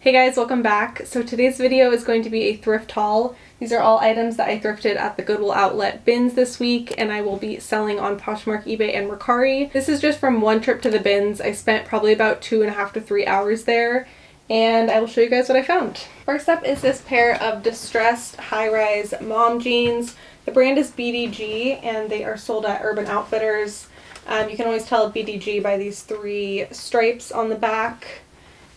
Hey guys, welcome back. So today's video is going to be a thrift haul. These are all items that I thrifted at the Goodwill Outlet Bins this week, and I will be selling on Poshmark, eBay, and Mercari. This is just from one trip to the bins. I spent probably about 2.5 to 3 hours there, and I will show you guys what I found. First up is this pair of distressed high-rise mom jeans. The brand is BDG, and they are sold at Urban Outfitters. You can always tell BDG by these 3 stripes on the back.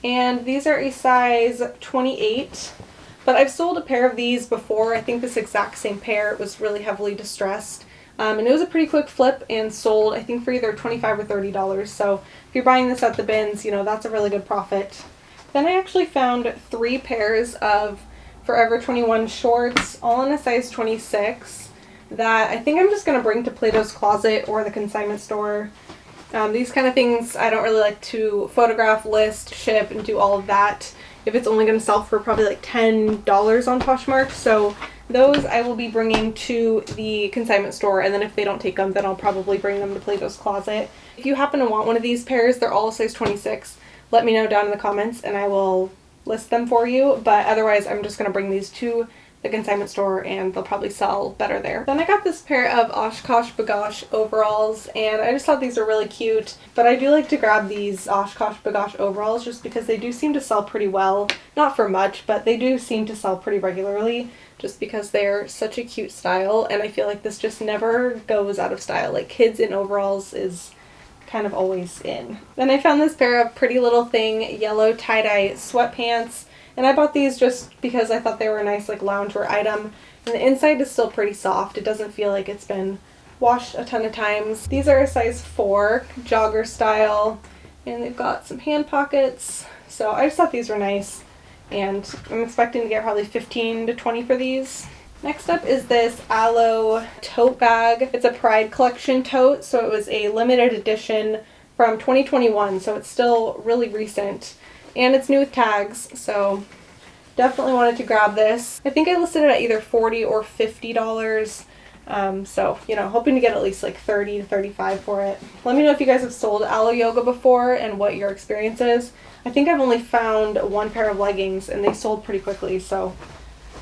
And these are a size 28, but I've sold a pair of these before. I think this exact same pair was really heavily distressed, and it was a pretty quick flip and sold, I think, for either $25 or $30. So if you're buying this at the bins, you know, that's a really good profit. Then I actually found 3 pairs of Forever 21 shorts, all in a size 26, that I think I'm just going to bring to Plato's Closet or the consignment store. These kind of things I don't really like to photograph, list, ship, and do all of that if it's only going to sell for probably like $10 on Poshmark. So those I will be bringing to the consignment store, and then if they don't take them, then I'll probably bring them to Plato's Closet. If you happen to want one of these pairs, they're all size 26, let me know down in the comments and I will list them for you. But otherwise, I'm just going to bring these to the consignment store and they'll probably sell better there. Then I got this pair of Oshkosh Bagosh overalls, and I just thought these were really cute. But I do like to grab these Oshkosh Bagosh overalls just because they do seem to sell pretty well. Not for much, but they do seem to sell pretty regularly just because they're such a cute style, and I feel like this just never goes out of style. Like, kids in overalls is kind of always in. Then I found this pair of Pretty Little Thing yellow tie-dye sweatpants. And I bought these just because I thought they were a nice like loungewear item. And the inside is still pretty soft. It doesn't feel like it's been washed a ton of times. These are a size 4, jogger style, and they've got some hand pockets. So I just thought these were nice, and I'm expecting to get probably 15 to 20 for these. Next up is this Alo tote bag. It's a Pride collection tote, so it was a limited edition from 2021, so it's still really recent. And it's new with tags, so definitely wanted to grab this. I think I listed it at either $40 or $50. So, you know, hoping to get at least like 30 to 35 for it. Let me know if you guys have sold Alo Yoga before and what your experience is. I think I've only found 1 pair of leggings and they sold pretty quickly, so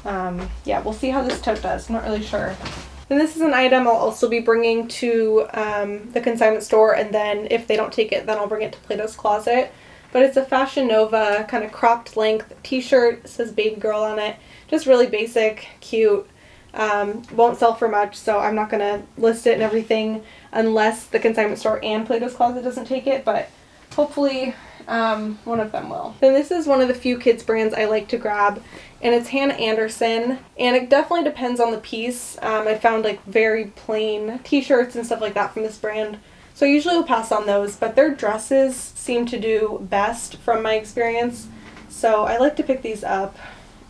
yeah, we'll see how this tote does. I'm not really sure. Then this is an item I'll also be bringing to the consignment store, and then if they don't take it, then I'll bring it to Plato's Closet. But it's a Fashion Nova kind of cropped length t-shirt. It says baby girl on it. Just really basic, cute. Won't sell for much, so I'm not going to list it and everything unless the consignment store and Plato's Closet doesn't take it, but hopefully one of them will. Then this is one of the few kids brands I like to grab, and it's Hannah Anderson, and it definitely depends on the piece. I found like very plain t-shirts and stuff like that from this brand, so usually we'll pass on those, but their dresses seem to do best from my experience. So I like to pick these up,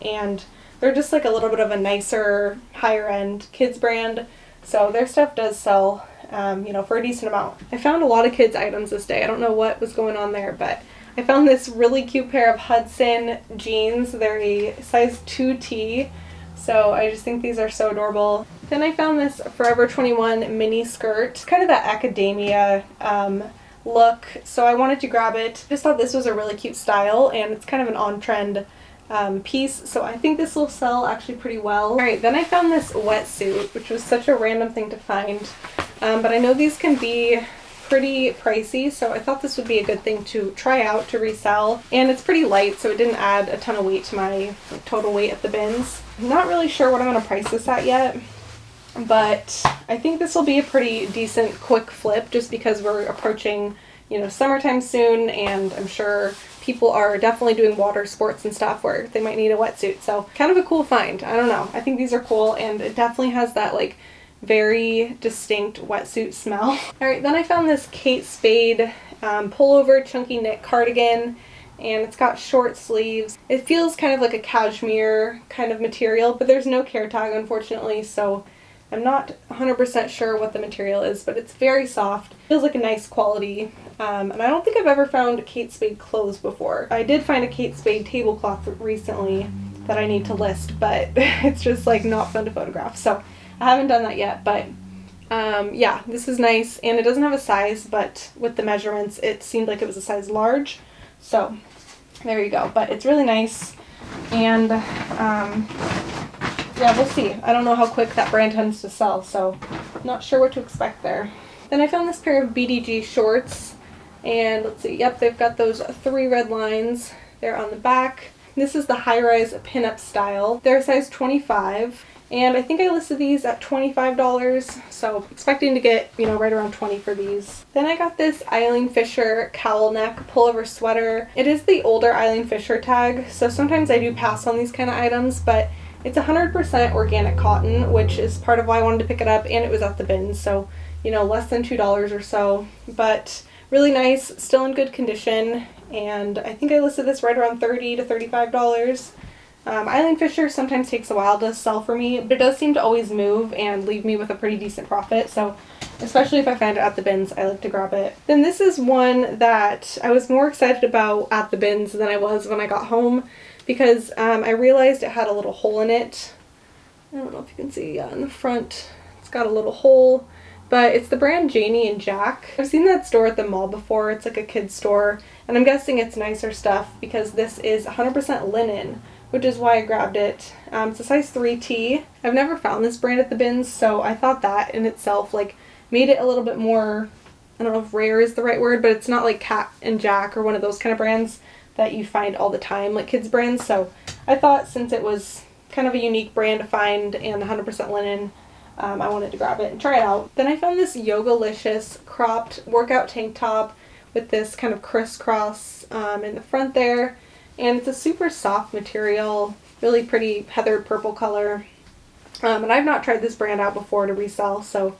and they're just like a little bit of a nicer, higher end kids brand. So their stuff does sell, you know, for a decent amount. I found a lot of kids items this day. I don't know what was going on there, but I found this really cute pair of Hudson jeans. They're a size 2T. So I just think these are so adorable. Then I found this Forever 21 mini skirt, kind of that academia look, so I wanted to grab it. Just thought this was a really cute style, and it's kind of an on-trend piece, so I think this will sell actually pretty well. Alright, then I found this wetsuit, which was such a random thing to find, but I know these can be pretty pricey, so I thought this would be a good thing to try out to resell. And it's pretty light, so it didn't add a ton of weight to my total weight at the bins. I'm not really sure what I'm going to price this at yet, but I think this will be a pretty decent quick flip just because we're approaching, you know, summertime soon, and I'm sure people are definitely doing water sports and stuff where they might need a wetsuit. So kind of a cool find. I don't know. I think these are cool, and it definitely has that like very distinct wetsuit smell. Alright, then I found this Kate Spade pullover chunky knit cardigan, and it's got short sleeves. It feels kind of like a cashmere kind of material, but there's no care tag unfortunately, so I'm not 100% sure what the material is, but it's very soft. Feels like a nice quality, and I don't think I've ever found Kate Spade clothes before. I did find a Kate Spade tablecloth recently that I need to list, but it's just like not fun to photograph, so I haven't done that yet. But yeah, this is nice, and it doesn't have a size, but with the measurements it seemed like it was a size large, so There you go. But it's really nice, and yeah, we'll see. I don't know how quick that brand tends to sell, so not sure what to expect there. Then I found this pair of BDG shorts, and let's see, yep, they've got those 3 red lines there on the back. This is the high-rise pinup style. They're a size 25, and I think I listed these at $25, so expecting to get, you know, right around 20 for these. Then I got this Eileen Fisher cowl neck pullover sweater. It is the older Eileen Fisher tag, so sometimes I do pass on these kind of items, but it's 100% organic cotton, which is part of why I wanted to pick it up, and it was at the bins, so, you know, less than $2 or so, but really nice, still in good condition, and I think I listed this right around $30 to $35. Eileen Fisher sometimes takes a while to sell for me, but it does seem to always move and leave me with a pretty decent profit, so especially if I find it at the bins, I like to grab it. Then this is one that I was more excited about at the bins than I was when I got home, because I realized it had a little hole in it. I don't know if you can see, yeah, in the front it's got a little hole, but it's the brand Janie and Jack. I've seen that store at the mall before. It's like a kid's store, and I'm guessing it's nicer stuff because this is 100% linen, which is why I grabbed it. It's a size 3T. I've never found this brand at the bins, so I thought that in itself like made it a little bit more, I don't know if rare is the right word, but it's not like Cat and Jack or one of those kind of brands that you find all the time, like kids brands. So I thought since it was kind of a unique brand to find and 100% linen, I wanted to grab it and try it out. Then I found this Yogalicious cropped workout tank top with this kind of crisscross in the front there, and it's a super soft material, really pretty heathered purple color, and I've not tried this brand out before to resell, so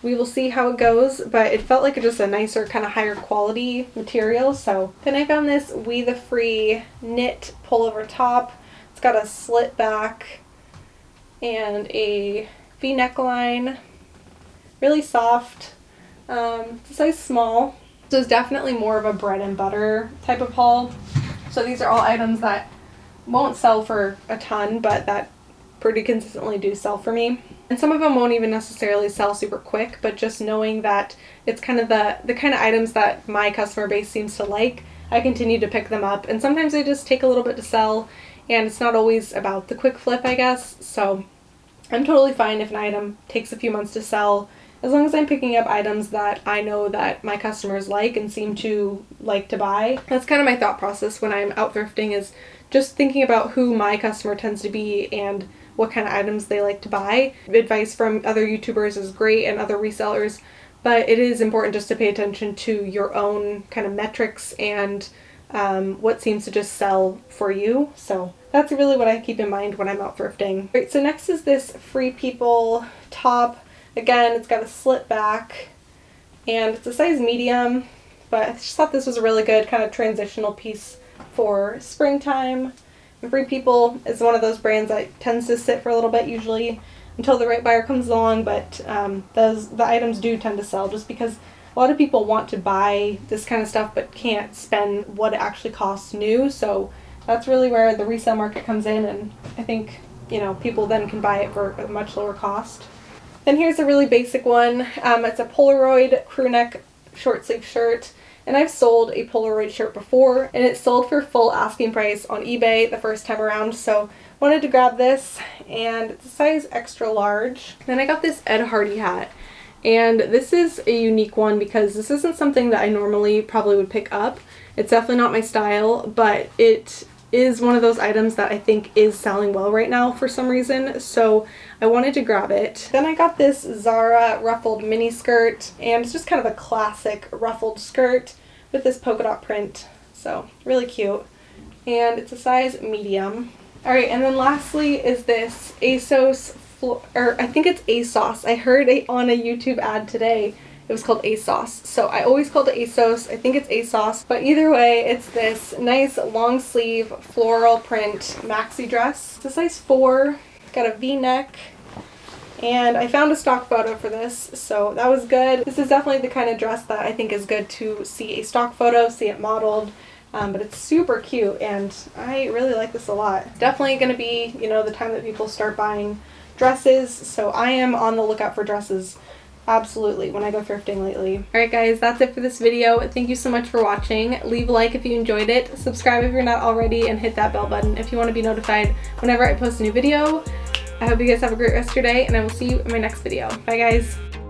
we will see how it goes, but it felt like just a nicer, kind of higher quality material. So then I found this We The Free knit pullover top. It's got a slit back and a V neckline, really soft. It's a size small, so it's definitely more of a bread and butter type of haul. So these are all items that won't sell for a ton, but that pretty consistently do sell for me. And some of them won't even necessarily sell super quick, but just knowing that it's kind of the kind of items that my customer base seems to like, I continue to pick them up. And sometimes they just take a little bit to sell, and it's not always about the quick flip, I guess. So I'm totally fine if an item takes a few months to sell, as long as I'm picking up items that I know that my customers like and seem to like to buy. That's kind of my thought process when I'm out thrifting, is just thinking about who my customer tends to be and what kind of items they like to buy. Advice from other YouTubers is great and other resellers, but it is important just to pay attention to your own kind of metrics and what seems to just sell for you. So that's really what I keep in mind when I'm out thrifting. Alright, so next is this Free People top. Again, it's got a slit back and it's a size medium, but I just thought this was a really good kind of transitional piece for springtime. And Free People is one of those brands that tends to sit for a little bit usually until the right buyer comes along, but the items do tend to sell just because a lot of people want to buy this kind of stuff but can't spend what it actually costs new. So that's really where the resale market comes in, and I think, you know, people then can buy it for a much lower cost. Then here's a really basic one. It's a Polaroid crew neck short sleeve shirt. And I've sold a Polaroid shirt before, and it sold for full asking price on eBay the first time around, so wanted to grab this, and it's a size extra large. Then I got this Ed Hardy hat, and this is a unique one because this isn't something that I normally probably would pick up. It's definitely not my style, but it is one of those items that I think is selling well right now for some reason, so I wanted to grab it. Then I got this Zara ruffled mini skirt, and it's just kind of a classic ruffled skirt with this polka dot print, so really cute, and it's a size medium. Alright, and then lastly is this Asos, or I think it's Asos. I heard it on a YouTube ad today. It was called Asos, so I always called it Asos. I think it's Asos, but either way, it's this nice long sleeve floral print maxi dress. It's a size 4, got a V-neck, and I found a stock photo for this, so that was good. This is definitely the kind of dress that I think is good to see a stock photo, see it modeled, but it's super cute, and I really like this a lot. It's definitely going to be, you know, the time that people start buying dresses, so I am on the lookout for dresses Absolutely, when I go thrifting lately. Alright guys, that's it for this video. Thank you so much for watching. Leave a like if you enjoyed it, subscribe if you're not already, and hit that bell button if you want to be notified whenever I post a new video. I hope you guys have a great rest of your day, and I will see you in my next video. Bye guys!